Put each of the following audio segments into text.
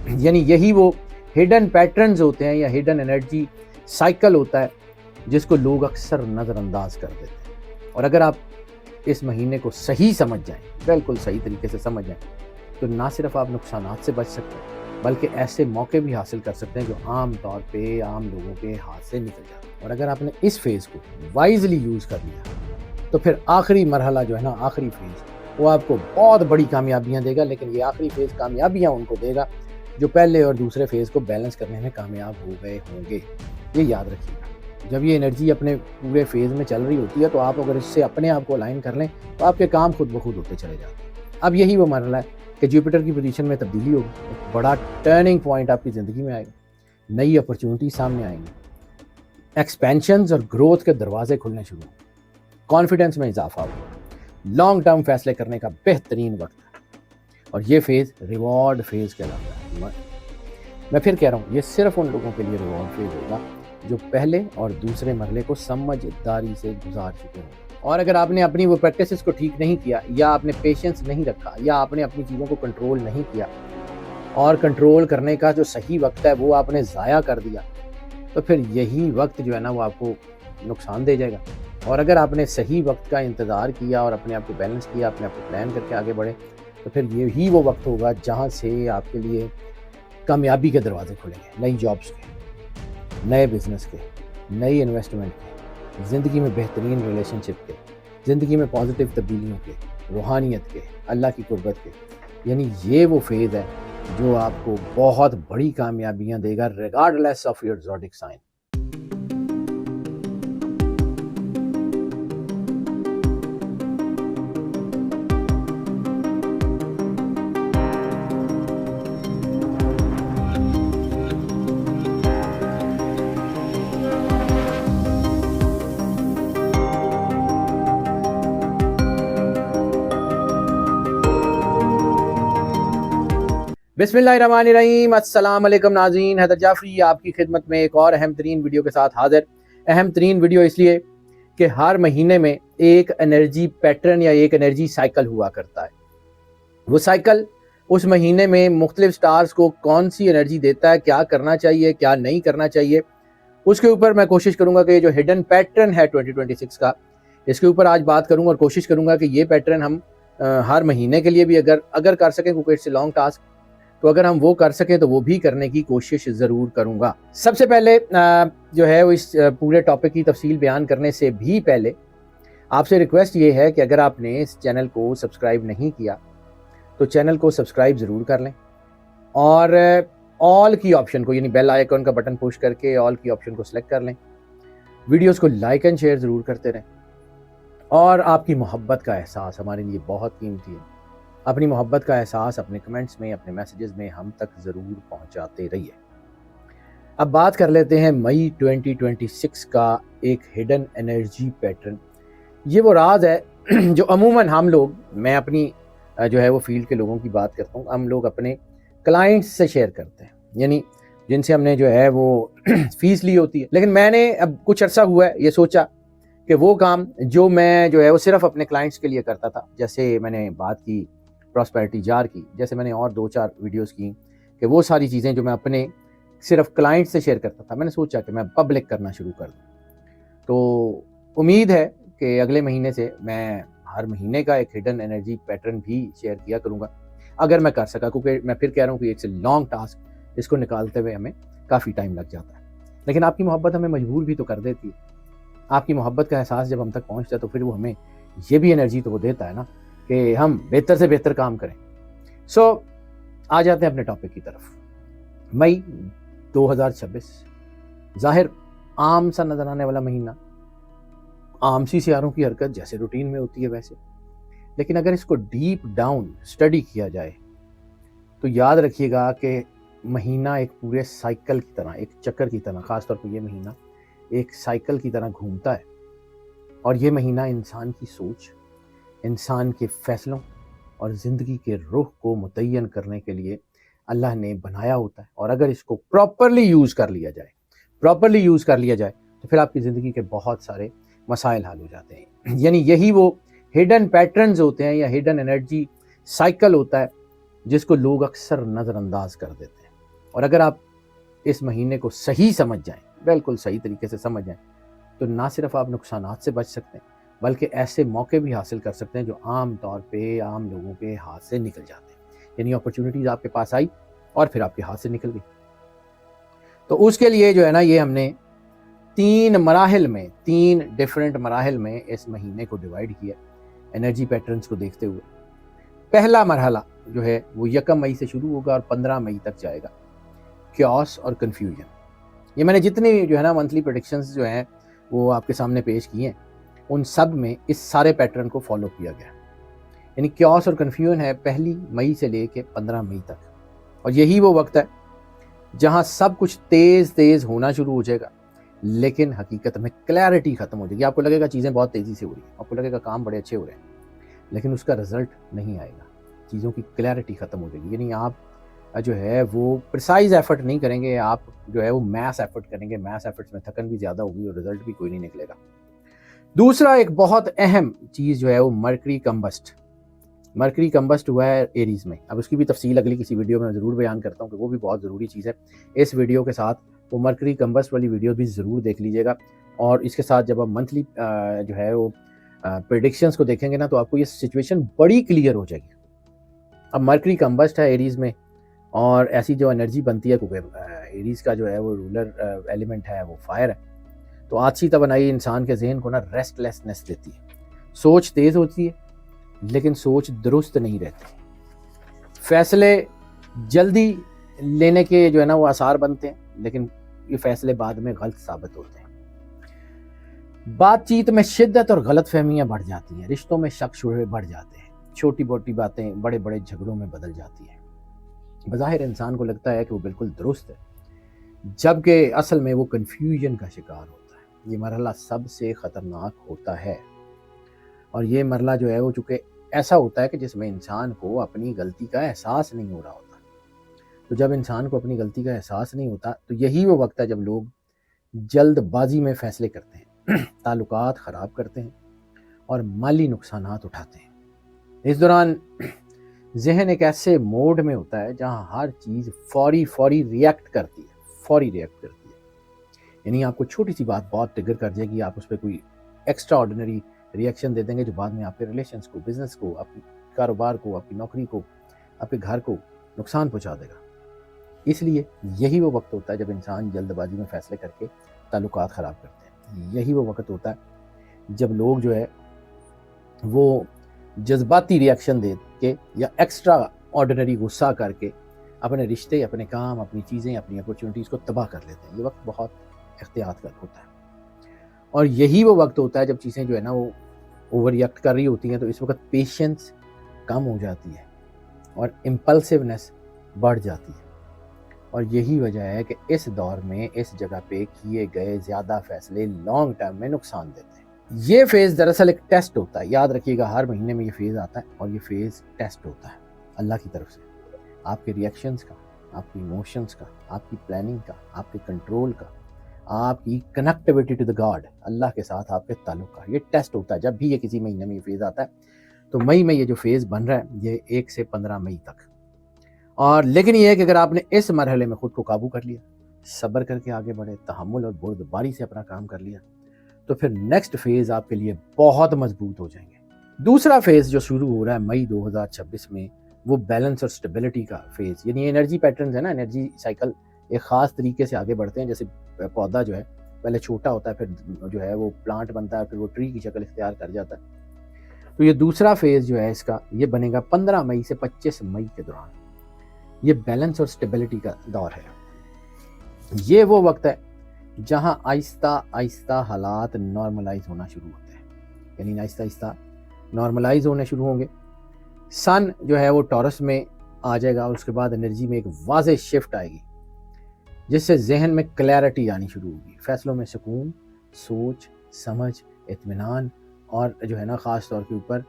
یعنی یہی وہ ہڈن پیٹرنز ہوتے ہیں یا ہڈن انرجی سائیکل ہوتا ہے جس کو لوگ اکثر نظر انداز کر دیتے ہیں. اور اگر آپ اس مہینے کو صحیح سمجھ جائیں، بالکل صحیح طریقے سے سمجھ جائیں، تو نہ صرف آپ نقصانات سے بچ سکتے ہیں بلکہ ایسے موقع بھی حاصل کر سکتے ہیں جو عام طور پہ عام لوگوں کے ہاتھ سے نکل جاتے ہیں. اور اگر آپ نے اس فیز کو وائزلی یوز کر لیا تو پھر آخری مرحلہ جو ہے نا، آخری فیز، وہ آپ کو بہت بڑی کامیابیاں دے گا. لیکن یہ آخری فیز کامیابیاں ان کو دے گا جو پہلے اور دوسرے فیز کو بیلنس کرنے میں کامیاب ہو گئے ہوں گے. یہ یاد رکھیے گا. جب یہ انرجی اپنے پورے فیز میں چل رہی ہوتی ہے تو آپ اگر اس سے اپنے آپ کو الائن کر لیں تو آپ کے کام خود بخود ہوتے چلے جاتے ہیں. اب یہی وہ مرحلہ ہے کہ جوپیٹر کی پوزیشن میں تبدیلی ہوگی، ایک بڑا ٹرننگ پوائنٹ آپ کی زندگی میں آئے گا، نئی اپرچونٹی سامنے آئیں گی، ایکسپینشنز اور گروتھ کے دروازے کھلنے شروع ہوں، کانفیڈنس میں اضافہ ہوگا، لانگ ٹرم فیصلے کرنے کا بہترین وقت ہے. اور یہ فیز ریوارڈ فیز کہلاتا ہے. میں پھر کہہ رہا ہوں، یہ صرف ان لوگوں کے لیے ریوارڈ فیز ہوگا جو پہلے اور دوسرے مرحلے کو سمجھداری سے گزار چکے ہیں. اور اگر آپ نے اپنی وہ پریکٹسز کو ٹھیک نہیں کیا، یا آپ نے پیشنس نہیں رکھا، یا آپ نے اپنی چیزوں کو کنٹرول نہیں کیا، اور کنٹرول کرنے کا جو صحیح وقت ہے وہ آپ نے ضائع کر دیا، تو پھر یہی وقت جو ہے نا وہ آپ کو نقصان دے جائے گا. اور اگر آپ نے صحیح وقت کا انتظار کیا اور اپنے آپ کو بیلنس کیا، اپنے آپ کو پلان کر کے آگے بڑھے، تو پھر یہی وہ وقت ہوگا جہاں سے آپ کے لیے کامیابی کے دروازے کھلیں گے، نئی جابس کے، نئے بزنس کے، نئی انویسٹمنٹ کے، زندگی میں بہترین ریلیشن شپ کے، زندگی میں پازیٹیو تبدیلیوں کے، روحانیت کے، اللہ کی قربت کے. یعنی یہ وہ فیز ہے جو آپ کو بہت بڑی کامیابیاں دے گا regardless of your zodiac sign. بسم اللہ الرحمن الرحیم. السلام علیکم ناظرین، حیدر جعفری آپ کی خدمت میں ایک اور اہم ترین ویڈیو کے ساتھ حاضر. اہم ترین ویڈیو اس لیے کہ ہر مہینے میں ایک انرجی پیٹرن یا ایک انرجی سائیکل ہوا کرتا ہے. وہ سائیکل اس مہینے میں مختلف سٹارز کو کون سی انرجی دیتا ہے، کیا کرنا چاہیے، کیا نہیں کرنا چاہیے، اس کے اوپر میں کوشش کروں گا کہ یہ جو ہڈن پیٹرن ہے 2026 کا، اس کے اوپر آج بات کروں اور کوشش کروں گا کہ یہ پیٹرن ہم ہر مہینے کے لیے بھی اگر کر سکیں، کیونکہ اٹس اے لانگ ٹاسک، تو اگر ہم وہ کر سکیں تو وہ بھی کرنے کی کوشش ضرور کروں گا. سب سے پہلے جو ہے وہ اس پورے ٹاپک کی تفصیل بیان کرنے سے بھی پہلے آپ سے ریکویسٹ یہ ہے کہ اگر آپ نے اس چینل کو سبسکرائب نہیں کیا تو چینل کو سبسکرائب ضرور کر لیں، اور آل کی آپشن کو، یعنی بیل آئیکن کا بٹن پوش کر کے آل کی آپشن کو سلیکٹ کر لیں. ویڈیوز کو لائک اینڈ شیئر ضرور کرتے رہیں، اور آپ کی محبت کا احساس ہمارے لیے بہت قیمتی ہے. اپنی محبت کا احساس اپنے کمنٹس میں، اپنے میسیجز میں ہم تک ضرور پہنچاتے رہیے. اب بات کر لیتے ہیں مئی 2026 کا ایک ہڈن انرجی پیٹرن. یہ وہ راز ہے جو عموماً ہم لوگ، میں اپنی جو ہے وہ فیلڈ کے لوگوں کی بات کرتا ہوں، ہم لوگ اپنے کلائنٹس سے شیئر کرتے ہیں، یعنی جن سے ہم نے جو ہے وہ فیس لی ہوتی ہے. لیکن میں نے اب کچھ عرصہ ہوا ہے یہ سوچا کہ وہ کام جو میں جو ہے وہ صرف اپنے کلائنٹس کے لیے کرتا تھا، جیسے میں نے بات کی پراسپیرٹی جار کی، جیسے میں نے اور 2-4 ویڈیوز کی، کہ وہ ساری چیزیں جو میں اپنے صرف کلائنٹ سے شیئر کرتا تھا، میں نے سوچا کہ میں پبلک کرنا شروع کر دوں. تو امید ہے کہ اگلے مہینے سے میں ہر مہینے کا ایک ہڈن انرجی پیٹرن بھی شیئر کیا کروں گا اگر میں کر سکا، کیونکہ میں پھر کہہ رہا ہوں کہ ایک سے لانگ ٹاسک، اس کو نکالتے ہوئے ہمیں کافی ٹائم لگ جاتا ہے. لیکن آپ کی محبت ہمیں مجبور بھی تو کر دیتی ہے. آپ کی محبت کا احساس جب ہم تک پہنچتا ہے تو پھر وہ ہمیں یہ بھی انرجی تو وہ دیتا ہے نا کہ ہم بہتر سے بہتر کام کریں. آ جاتے ہیں اپنے ٹاپک کی طرف. مئی 2026 ظاہر عام سا نظر آنے والا مہینہ، عام سی سیاروں کی حرکت جیسے روٹین میں ہوتی ہے ویسے، لیکن اگر اس کو ڈیپ ڈاؤن اسٹڈی کیا جائے تو یاد رکھیے گا کہ مہینہ ایک پورے سائیکل کی طرح، ایک چکر کی طرح، خاص طور پہ یہ مہینہ ایک سائیکل کی طرح گھومتا ہے. اور یہ مہینہ انسان کی سوچ، انسان کے فیصلوں اور زندگی کے رخ کو متعین کرنے کے لیے اللہ نے بنایا ہوتا ہے. اور اگر اس کو پراپرلی یوز کر لیا جائے تو پھر آپ کی زندگی کے بہت سارے مسائل حل ہو جاتے ہیں. یعنی یہی وہ ہڈن پیٹرنز ہوتے ہیں یا ہڈن انرجی سائیکل ہوتا ہے جس کو لوگ اکثر نظر انداز کر دیتے ہیں. اور اگر آپ اس مہینے کو صحیح سمجھ جائیں، بالکل صحیح طریقے سے سمجھ جائیں، تو نہ صرف آپ نقصانات سے بچ سکتے ہیں بلکہ ایسے موقع بھی حاصل کر سکتے ہیں جو عام طور پہ عام لوگوں کے ہاتھ سے نکل جاتے ہیں. یعنی اپرچونیٹیز آپ کے پاس آئی اور پھر آپ کے ہاتھ سے نکل گئی. تو اس کے لیے جو ہے نا یہ ہم نے 3 ڈیفرنٹ مراحل میں اس مہینے کو ڈیوائیڈ کیا انرجی پیٹرنز کو دیکھتے ہوئے. پہلا مرحلہ جو ہے وہ 1 مئی سے شروع ہوگا اور 15 مئی تک جائے گا. کیوس اور کنفیوژن. یہ میں نے جتنی جو ہے نا منتھلی پریڈکشنز جو ہیں وہ آپ کے سامنے پیش کیے ہیں ان سب میں اس سارے پیٹرن کو فالو کیا گیا. یعنی کیوس اور کنفیوژن ہے 1 مئی سے لے کے 15 مئی تک. اور یہی وہ وقت ہے جہاں سب کچھ تیز ہونا شروع ہو جائے گا لیکن حقیقت میں کلیئرٹی ختم ہو جائے گی. آپ کو لگے گا چیزیں بہت تیزی سے ہو رہی ہیں، آپ کو لگے گا کام بڑے اچھے ہو رہے ہیں، لیکن اس کا رزلٹ نہیں آئے گا. چیزوں کی کلیئرٹی ختم ہو جائے گی. یعنی آپ جو ہے وہ پریسائز ایفرٹ نہیں کریں گے، آپ جو ہے وہ میس ایفرٹ کریں گے. میس ایفرٹس میں تھکن بھی زیادہ ہوگی اور رزلٹ بھی کوئی نہیں نکلے گا. دوسرا ایک بہت اہم چیز جو ہے وہ مرکری کمبسٹ ہوا ہے ایریز میں. اب اس کی بھی تفصیل اگلی کسی ویڈیو میں ضرور بیان کرتا ہوں کہ وہ بھی بہت ضروری چیز ہے. اس ویڈیو کے ساتھ وہ مرکری کمبسٹ والی ویڈیو بھی ضرور دیکھ لیجیے گا. اور اس کے ساتھ جب آپ منتھلی جو ہے وہ پریڈکشنز کو دیکھیں گے نا تو آپ کو یہ سچویشن بڑی کلیئر ہو جائے گی. اب مرکری کمبسٹ ہے ایریز میں اور ایسی جو انرجی بنتی ہے کیونکہ ایریز کا جو ہے وہ رولر ایلیمنٹ ہے وہ فائر ہے. تو آج توانائی انسان کے ذہن کو نا ریسٹ لیسنس دیتی ہے. سوچ تیز ہوتی ہے لیکن سوچ درست نہیں رہتی. فیصلے جلدی لینے کے جو ہے نا وہ آثار بنتے ہیں لیکن یہ فیصلے بعد میں غلط ثابت ہوتے ہیں. بات چیت میں شدت اور غلط فہمیاں بڑھ جاتی ہیں. رشتوں میں شک شبہے بڑھ جاتے ہیں. چھوٹی موٹی باتیں بڑے بڑے جھگڑوں میں بدل جاتی ہیں. بظاہر انسان کو لگتا ہے کہ وہ بالکل درست ہے جبکہ اصل میں وہ کنفیوژن کا شکار ہوتا ہے. یہ مرحلہ سب سے خطرناک ہوتا ہے اور یہ مرحلہ جو ہے وہ چونکہ ایسا ہوتا ہے کہ جس میں انسان کو اپنی غلطی کا احساس نہیں ہو رہا ہوتا. تو جب انسان کو اپنی غلطی کا احساس نہیں ہوتا تو یہی وہ وقت ہے جب لوگ جلد بازی میں فیصلے کرتے ہیں، تعلقات خراب کرتے ہیں اور مالی نقصانات اٹھاتے ہیں. اس دوران ذہن ایک ایسے موڈ میں ہوتا ہے جہاں ہر چیز فوری ریئیکٹ کرتی ہے. یعنی آپ کو چھوٹی سی بات بہت ٹریگر کر جائے گی، آپ اس پہ کوئی ایکسٹرا آرڈنری ریئیکشن دے دیں گے جو بعد میں آپ کے ریلیشنز کو، بزنس کو، آپ کے کاروبار کو، آپ کی نوکری کو، آپ کے گھر کو نقصان پہنچا دے گا. اس لیے یہی وہ وقت ہوتا ہے جب انسان جلد بازی میں فیصلے کر کے تعلقات خراب کرتے ہیں. یہی وہ وقت ہوتا ہے جب لوگ جو ہے وہ جذباتی ریئیکشن دے کے یا ایکسٹرا آرڈنری غصہ کر کے اپنے رشتے، اپنے کام، اپنی چیزیں، اپنی اپرچونٹیز کو تباہ کر لیتے ہیں. یہ وقت بہت احتیاط کا ہوتا ہے اور یہی وہ وقت ہوتا ہے جب چیزیں جو ہے نا وہ اوور ریئیکٹ کر رہی ہوتی ہیں. تو اس وقت پیشنس کم ہو جاتی ہے اور امپلسونیس بڑھ جاتی ہے. اور یہی وجہ ہے کہ اس دور میں اس جگہ پہ کیے گئے زیادہ فیصلے لانگ ٹرم میں نقصان دیتے ہیں. یہ فیز دراصل ایک ٹیسٹ ہوتا ہے. یاد رکھیے گا ہر مہینے میں یہ فیز آتا ہے اور یہ فیز ٹیسٹ ہوتا ہے اللہ کی طرف سے. آپ کے ریئیکشنز کا، آپ کی ایموشنز کا، آپ کی پلاننگ کا، آپ کے کنٹرول کا، آپ کی کنیکٹیوٹی ٹو دا گاڈ، اللہ کے ساتھ آپ کے تعلق کا یہ ٹیسٹ ہوتا ہے. جب بھی یہ کسی مہینے میں یہ فیز آتا ہے تو مئی میں یہ جو فیز بن رہا ہے یہ 1 سے 15 مئی تک. اور لیکن یہ ہے کہ اگر آپ نے اس مرحلے میں خود کو قابو کر لیا، صبر کر کے آگے بڑھے، تحمل اور بردباری سے اپنا کام کر لیا تو پھر نیکسٹ فیز آپ کے لیے بہت مضبوط ہو جائیں گے. دوسرا فیز جو شروع ہو رہا ہے مئی 2026 میں وہ بیلنس اور سٹیبلٹی کا فیز. یعنی انرجی پیٹرنز ہے نا، انرجی سائیکل ایک خاص طریقے سے آگے بڑھتے ہیں. جیسے پودا جو ہے پہلے چھوٹا ہوتا ہے، پھر جو ہے وہ پلانٹ بنتا ہے، پھر وہ ٹری کی شکل اختیار کر جاتا ہے. تو یہ دوسرا فیز جو ہے اس کا یہ بنے گا 15 مئی سے 25 مئی کے دوران. یہ بیلنس اور سٹیبلٹی کا دور ہے. یہ وہ وقت ہے جہاں آہستہ آہستہ حالات نارملائز ہونا شروع ہوتے ہیں. یعنی آہستہ آہستہ نارملائز ہونے شروع ہوں گے. سن جو ہے وہ ٹورس میں آ جائے گا اور اس کے بعد انرجی میں ایک واضح شفٹ آئے گی جس سے ذہن میں کلیئرٹی آنی شروع ہوگی. فیصلوں میں سکون، سوچ سمجھ، اطمینان اور جو ہے نا خاص طور کے اوپر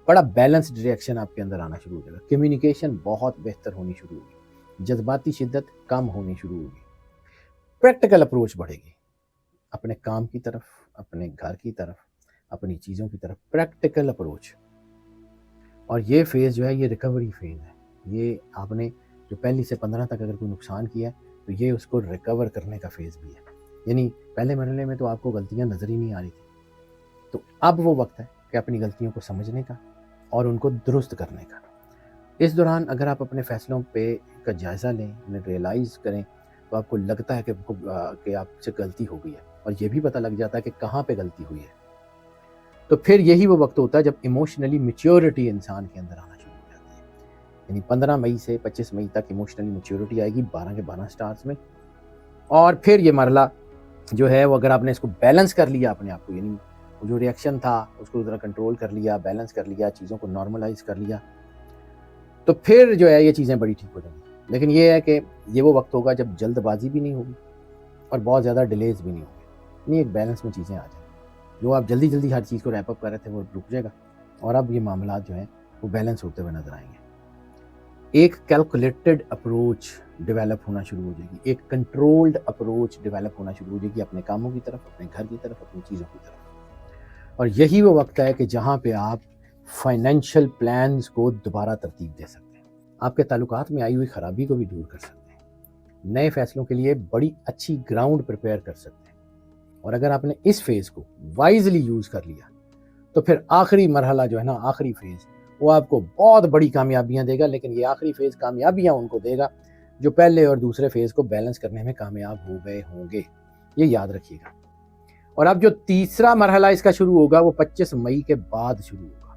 بڑا بیلنسڈ ریئیکشن آپ کے اندر آنا شروع ہو جائے گا. کمیونیکیشن بہت بہتر ہونی شروع ہوگی. جذباتی شدت کم ہونی شروع ہوگی. پریکٹیکل اپروچ بڑھے گی اپنے کام کی طرف، اپنے گھر کی طرف، اپنی چیزوں کی طرف. Practical approach. اور یہ فیز جو ہے یہ ریکوری فیز ہے. یہ آپ نے جو پہلی سے 15 تک اگر کوئی نقصان کیا ہے تو یہ اس کو ریکور کرنے کا فیز بھی ہے. یعنی پہلے مرحلے میں تو آپ کو غلطیاں نظر ہی نہیں آ رہی تھی, تو اب وہ وقت ہے کہ اپنی غلطیوں کو سمجھنے کا اور ان کو درست کرنے کا. اس دوران اگر آپ اپنے فیصلوں پہ کا جائزہ لیں, انہیں ریئلائز کریں, تو آپ کو لگتا ہے کہ آپ سے غلطی ہو گئی ہے, اور یہ بھی پتہ لگ جاتا ہے کہ کہاں پہ غلطی ہوئی ہے. تو پھر یہی وہ وقت ہوتا ہے جب ایموشنلی میچیورٹی انسان کے اندر آنا شروع ہو جاتی ہے. یعنی 15 مئی سے 25 مئی تک ایموشنلی میچیورٹی آئے گی 12 کے 12 سٹارز میں. اور پھر یہ مرحلہ جو ہے وہ اگر آپ نے اس کو بیلنس کر لیا اپنے آپ کو, یعنی وہ جو ریئیکشن تھا اس کو ذرا کنٹرول کر لیا, بیلنس کر لیا, چیزوں کو نارملائز کر لیا, تو پھر جو ہے یہ چیزیں بڑی ٹھیک ہو جائیں گی. لیکن یہ ہے کہ یہ وہ وقت ہوگا جب جلد بازی بھی نہیں ہوگی اور بہت زیادہ ڈیلیز بھی نہیں ہوگی, یعنی ایک بیلنس میں چیزیں آ جائیں. جو آپ جلدی جلدی ہر چیز کو ریپ اپ کر رہے تھے وہ رک جائے گا, اور اب یہ معاملات جو ہیں وہ بیلنس ہوتے ہوئے نظر آئیں گے. ایک کیلکولیٹڈ اپروچ ڈیولپ ہونا شروع ہو جائے گی, ایک کنٹرولڈ اپروچ ڈیولپ ہونا شروع ہو جائے گی اپنے کاموں کی طرف, اپنے گھر کی طرف, اپنی چیزوں کی طرف. اور یہی وہ وقت ہے کہ جہاں پہ آپ فائنینشیل پلانز کو دوبارہ ترتیب دے سکتے ہیں, آپ کے تعلقات میں آئی ہوئی خرابی کو بھی دور کر سکتے ہیں, نئے فیصلوں کے لیے بڑی اچھی گراؤنڈ پریپیئر کر سکتے ہیں. اور اگر آپ نے اس فیز کو وائزلی یوز کر لیا تو پھر آخری مرحلہ جو ہے نا, آخری فیز, وہ آپ کو بہت بڑی کامیابیاں دے گا. لیکن یہ آخری فیز کامیابیاں ان کو دے گا جو پہلے اور دوسرے فیز کو بیلنس کرنے میں کامیاب ہو گئے ہوں گے, یہ یاد رکھیے گا. اور اب جو تیسرا مرحلہ اس کا شروع ہوگا وہ 25 مئی کے بعد شروع ہوگا.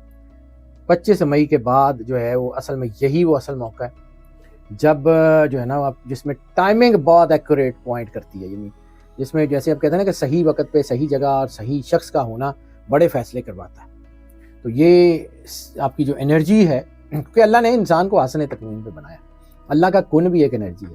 25 مئی کے بعد جو ہے وہ اصل میں یہی وہ اصل موقع ہے جب جو ہے نا آپ, جس میں ٹائمنگ بہت ایکوریٹ پوائنٹ کرتی ہے, یعنی جس میں جیسے آپ کہتے ہیں نا کہ صحیح وقت پہ صحیح جگہ اور صحیح شخص کا ہونا بڑے فیصلے کرواتا ہے. تو یہ آپ کی جو انرجی ہے, کیونکہ اللہ نے انسان کو آسن تکوین پہ بنایا, اللہ کا کن بھی ایک انرجی ہے,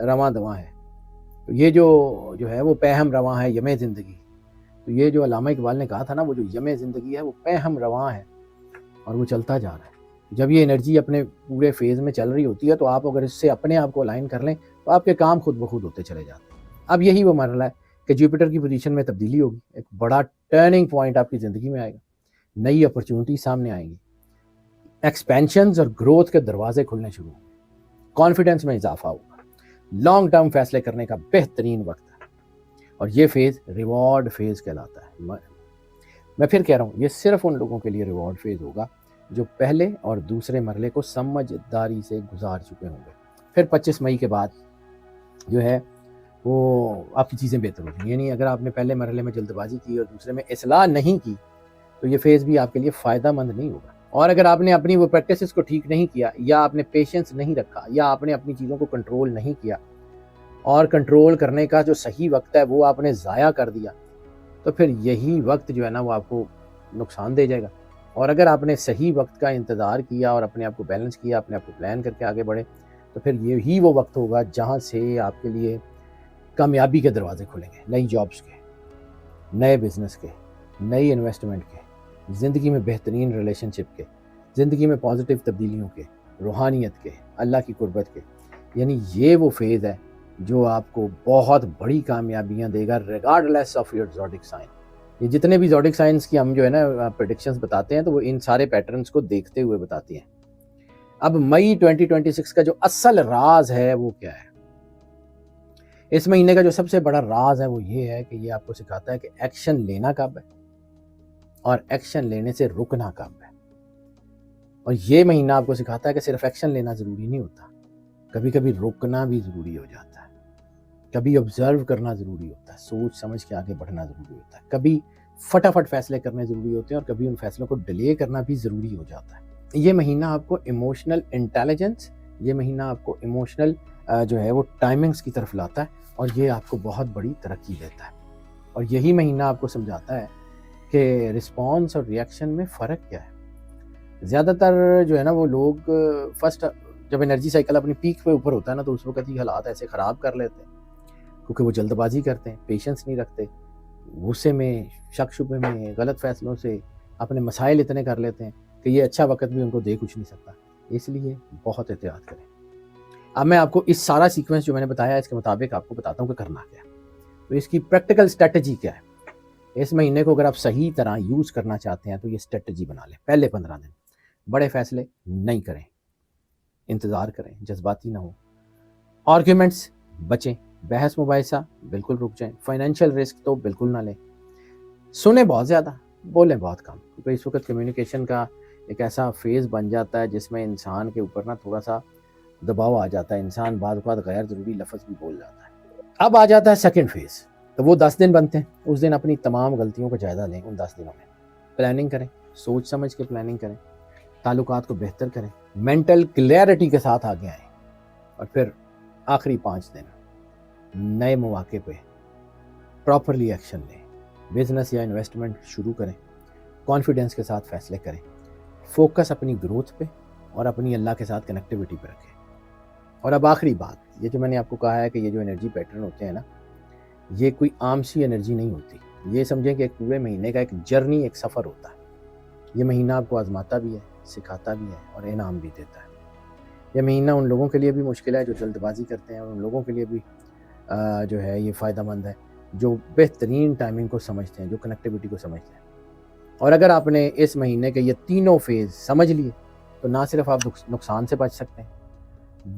رواں دواں ہے. تو یہ جو ہے وہ پہم رواں ہے یم زندگی. تو یہ جو علامہ اقبال نے کہا تھا نا, وہ جو یم زندگی ہے وہ پہم رواں ہے اور وہ چلتا جا رہا ہے. جب یہ انرجی اپنے پورے فیز میں چل رہی ہوتی ہے تو آپ اگر اس سے اپنے آپ کو الائن کر لیں تو آپ کے کام خود بخود ہوتے چلے جاتے ہیں. اب یہی وہ مرحلہ ہے کہ جوپیٹر کی پوزیشن میں تبدیلی ہوگی, ایک بڑا ٹرننگ پوائنٹ آپ کی زندگی میں آئے گا, نئی اپرچونٹی سامنے آئیں گی, ایکسپینشنز اور گروتھ کے دروازے کھلنے شروع ہوں گے, کانفیڈنس میں اضافہ ہوگا, لانگ ٹرم فیصلے کرنے کا بہترین وقت ہے. اور یہ فیز ریوارڈ فیز کہلاتا ہے. میں پھر کہہ رہا ہوں, یہ صرف ان لوگوں کے لیے ریوارڈ فیز ہوگا جو پہلے اور دوسرے مرحلے کو سمجھداری سے گزار چکے ہوں گے. پھر 25 مئی کے بعد جو ہے وہ آپ کی چیزیں بہتر ہوگی. یعنی اگر آپ نے پہلے مرحلے میں جلد بازی کی اور دوسرے میں اصلاح نہیں کی تو یہ فیز بھی آپ کے لیے فائدہ مند نہیں ہوگا. اور اگر آپ نے اپنی وہ پریکٹسز کو ٹھیک نہیں کیا, یا آپ نے پیشنس نہیں رکھا, یا آپ نے اپنی چیزوں کو کنٹرول نہیں کیا, اور کنٹرول کرنے کا جو صحیح وقت ہے وہ آپ نے ضائع کر دیا, تو پھر یہی وقت جو ہے نا وہ آپ کو نقصان دے جائے گا. اور اگر آپ نے صحیح وقت کا انتظار کیا اور اپنے آپ کو بیلنس کیا, اپنے آپ کو پلان کر کے آگے بڑھے, تو پھر یہی وہ وقت ہوگا جہاں سے آپ کے لیے کامیابی کے دروازے کھلیں گے, نئی جابس کے, نئے بزنس کے, نئی انویسٹمنٹ کے, زندگی میں بہترین ریلیشن شپ کے, زندگی میں پازیٹیو تبدیلیوں کے, روحانیت کے, اللہ کی قربت کے. یعنی یہ وہ فیز ہے جو آپ کو بہت بڑی کامیابیاں دے گا regardless of your zodiac sign. یہ جتنے بھی زوڈک سائنس کی ہم جو ہے نا پریڈکشنز بتاتے ہیں تو وہ ان سارے پیٹرنز کو دیکھتے ہوئے بتاتی ہیں. اب مئی 2026 کا جو اصل راز ہے وہ کیا ہے؟ اس مہینے کا جو سب سے بڑا راز ہے وہ یہ ہے کہ یہ آپ کو سکھاتا ہے کہ ایکشن لینا کب ہے اور ایکشن لینے سے رکنا کب ہے. اور یہ مہینہ آپ کو سکھاتا ہے کہ صرف ایکشن لینا ضروری نہیں ہوتا, کبھی کبھی رکنا بھی ضروری ہو جاتا ہے, کبھی آبزرو کرنا ضروری ہوتا ہے, سوچ سمجھ کے آگے بڑھنا ضروری ہوتا ہے, کبھی فٹافٹ فیصلے کرنے ضروری ہوتے ہیں اور کبھی ان فیصلوں کو ڈیلے کرنا بھی ضروری ہو جاتا ہے. یہ مہینہ آپ کو ایموشنل انٹیلیجنس, یہ مہینہ آپ کو ایموشنل جو ہے وہ ٹائمنگز کی طرف لاتا ہے, اور یہ آپ کو بہت بڑی ترقی دیتا ہے. اور یہی مہینہ آپ کو سمجھاتا ہے کہ رسپانس اور ریئیکشن میں فرق کیا ہے. زیادہ تر جو ہے نا وہ لوگ فرسٹ جب انرجی سائیکل اپنی پیک پہ اوپر ہوتا ہے نا تو اس وقت ہی حالات ایسے خراب کر لیتے ہیں کیونکہ وہ جلد بازی کرتے ہیں, پیشنس نہیں رکھتے, غصے میں, شک شبے میں, غلط فیصلوں سے اپنے مسائل اتنے کر لیتے ہیں کہ یہ اچھا وقت بھی ان کو دے کچھ نہیں سکتا. اس لیے بہت احتیاط کریں. اب میں آپ کو اس سارا سیکوینس جو میں نے بتایا اس کے مطابق آپ کو بتاتا ہوں کہ کرنا کیا ہے. تو اس کی پریکٹیکل اسٹریٹجی کیا ہے. اس مہینے کو اگر آپ صحیح طرح یوز کرنا چاہتے ہیں تو یہ اسٹریٹجی بنا لیں. پہلے 15 دن بڑے فیصلے نہیں کریں، انتظار کریں، جذباتی نہ ہو، آرگیومنٹس بچیں، بحث مباحثہ بالکل رک جائیں، فائنینشیل رسک تو بالکل نہ لیں، سنیں بہت زیادہ، بولیں بہت کم، کیونکہ اس وقت کمیونیکیشن کا ایک ایسا فیز بن جاتا ہے جس میں انسان کے اوپر نا تھوڑا سا دباؤ آ جاتا ہے، انسان بعض اوقات غیر ضروری لفظ بھی بول جاتا ہے۔ اب آ جاتا ہے سیکنڈ فیز، تو وہ 10 دن بنتے ہیں، اس دن اپنی تمام غلطیوں کا جائزہ لیں، ان 10 دنوں میں پلاننگ کریں، سوچ سمجھ کے پلاننگ کریں، تعلقات کو بہتر کریں، مینٹل کلیئرٹی کے ساتھ آگے آئیں، اور پھر آخری 5 دن نئے مواقع پہ پراپرلی ایکشن لیں، بزنس یا انویسٹمنٹ شروع کریں، کانفیڈنس کے ساتھ فیصلے کریں، فوکس اپنی گروتھ پہ اور اپنی اللہ کے ساتھ کنیکٹیوٹی پہ رکھیں۔ اور اب آخری بات، یہ جو میں نے آپ کو کہا ہے کہ یہ جو انرجی پیٹرن ہوتے ہیں نا، یہ کوئی عام سی انرجی نہیں ہوتی، یہ سمجھیں کہ ایک پورے مہینے کا ایک جرنی، ایک سفر ہوتا ہے۔ یہ مہینہ آپ کو آزماتا بھی ہے، سکھاتا بھی ہے اور انعام بھی دیتا ہے۔ یہ مہینہ ان لوگوں کے لیے بھی مشکل ہے جو جلد بازی کرتے ہیں، اور ان لوگوں کے لیے بھی جو ہے یہ فائدہ مند ہے جو بہترین ٹائمنگ کو سمجھتے ہیں، جو کنیکٹیوٹی کو سمجھتے ہیں۔ اور اگر آپ نے اس مہینے کے یہ تینوں فیز سمجھ لیے تو نہ صرف آپ نقصان سے بچ سکتے ہیں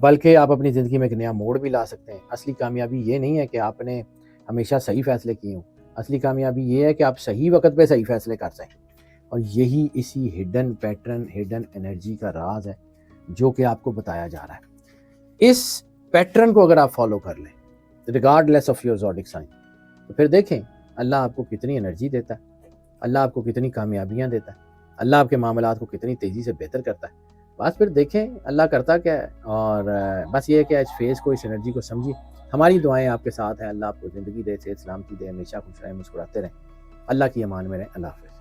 بلکہ آپ اپنی زندگی میں ایک نیا موڑ بھی لا سکتے ہیں۔ اصلی کامیابی یہ نہیں ہے کہ آپ نے ہمیشہ صحیح فیصلے کیے ہوں، اصلی کامیابی یہ ہے کہ آپ صحیح وقت پہ صحیح فیصلے کر سکیں، اور یہی اسی ہڈن پیٹرن، ہڈن انرجی کا راز ہے جو کہ آپ کو بتایا جا رہا ہے۔ اس پیٹرن کو اگر آپ فالو کر لیں regardless of your zodiac sign, تو پھر دیکھیں اللہ آپ کو کتنی انرجی دیتا ہے، اللہ آپ کو کتنی کامیابیاں دیتا ہے، اللہ آپ کے معاملات کو کتنی تیزی سے بہتر کرتا ہے۔ بس پھر دیکھیں اللہ کرتا کیا ہے، اور بس یہ ہے کہ اس فیز کو، اس انرجی کو سمجھیے۔ ہماری دعائیں آپ کے ساتھ ہیں، اللہ آپ کو زندگی دے، صحت سلامتی دے، ہمیشہ خوش رہیں، مسکراتے رہیں۔ اللہ کی امان میں رہیں۔ اللہ حافظ۔